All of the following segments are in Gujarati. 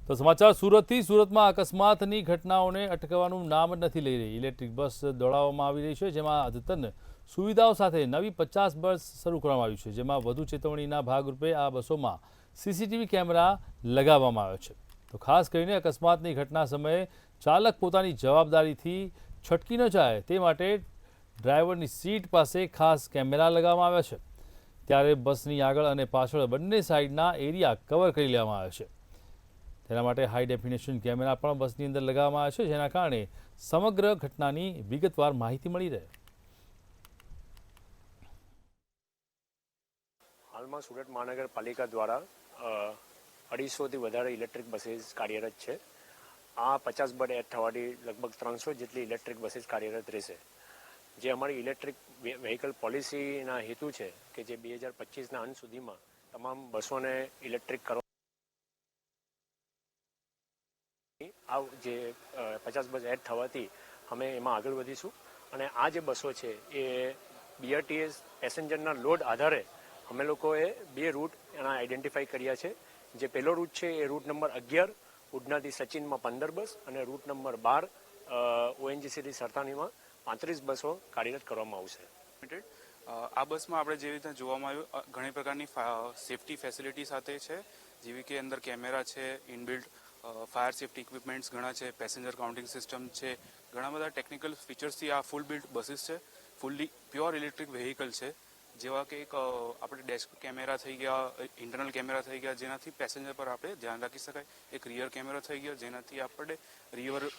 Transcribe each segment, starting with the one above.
તો સમાચાર સુરતથી સુરતમાં અકસ્માતની ઘટનાઓને અટકવાનું નામ જ નથી લઈ રહી। ઇલેક્ટ્રિક બસ દોડાવવામાં આવી રહી છે, જેમાં અદ્યતન સુવિધાઓ સાથે નવી 50 બસ શરૂ કરવામાં આવી છે, જેમાં વધુ ચેતવણીના ભાગરૂપે આ બસોમાં સીસીટીવી કેમેરા લગાવવામાં આવ્યો છે। તો ખાસ કરીને અકસ્માતની ઘટના સમયે ચાલક પોતાની જવાબદારીથી છટકી ન જાય તે માટે ડ્રાઈવરની સીટ પાસે ખાસ કેમેરા લગાવવામાં આવ્યા છે। ત્યારે બસની આગળ અને પાછળ બંને સાઈડના એરિયા કવર કરી લેવામાં આવ્યા છે। તેના માટે હાઈ ડેફિનેશન કેમેરા પણ બસની અંદર લગાવવામાં આવ્યા છે, જેના કારણે સમગ્ર ઘટનાની વિગતવાર માહિતી મળી રહે। હાલમાં સુરત મહાનગરપાલિકા દ્વારા 250થી વધારે ઇલેક્ટ્રિક બસીસ કાર્યરત છે। આ 50 બસ એડ થવાથી લગભગ 300 જેટલી ઇલેક્ટ્રિક બસીસ કાર્યરત રહેશે। જે અમારી ઇલેક્ટ્રિક વ્હીકલ પોલિસીના હેતુ છે કે જે 2025ના અંત સુધીમાં તમામ બસોને ઇલેક્ટ્રિક કરવા આ જે 50 બસ એડ થવાથી અમે એમાં આગળ વધીશું અને આ જે બસો છે એ બીઆરટીએસ પેસેન્જરના લોડ આધારે અમે લોકોએ 2 રૂટ એના આઈડેન્ટિફાઈ કર્યા છે। જે પહેલો રૂટ છે એ રૂટ નંબર 11 ઉધનાથી સચિનમાં 15 બસ અને રૂટ નંબર 12 ઓએનજીસીથી સરથાનીમાં 35 બસો કાર્યરત કરવામાં આવશે। આ બસમાં આપણે જેવી રીતે જોવામાં આવ્યું ઘણી પ્રકારની સેફટી ફેસિલિટી સાથે છે, જેવી કે અંદર કેમેરા છે, ઇનબિલ્ટ ફાયર સેફટી ઇક્વિપમેન્ટ્સ ઘણા છે, પેસેન્જર કાઉન્ટિંગ સિસ્ટમ છે, ઘણા બધા ટેકનિકલ ફીચર્સથી આ ફૂલ બિલ્ટ બસીસ છે। ફૂલ્લી પ્યોર ઇલેક્ટ્રિક વેહિકલ છે, જેવા કે એક આપણે ડેસ્ક કેમેરા થઈ ગયા, ઇન્ટરનલ કેમેરા થઈ ગયા, જેનાથી પેસેન્જર પર આપણે ધ્યાન રાખી શકાય। એક રિયર કેમેરા થઈ ગયો, જેનાથી આપણે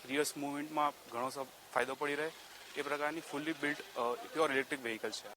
રિયર્સ મૂવમેન્ટમાં ઘણો ફાયદો પડી રહે। એ પ્રકારની fully built pure electric vehicle છે।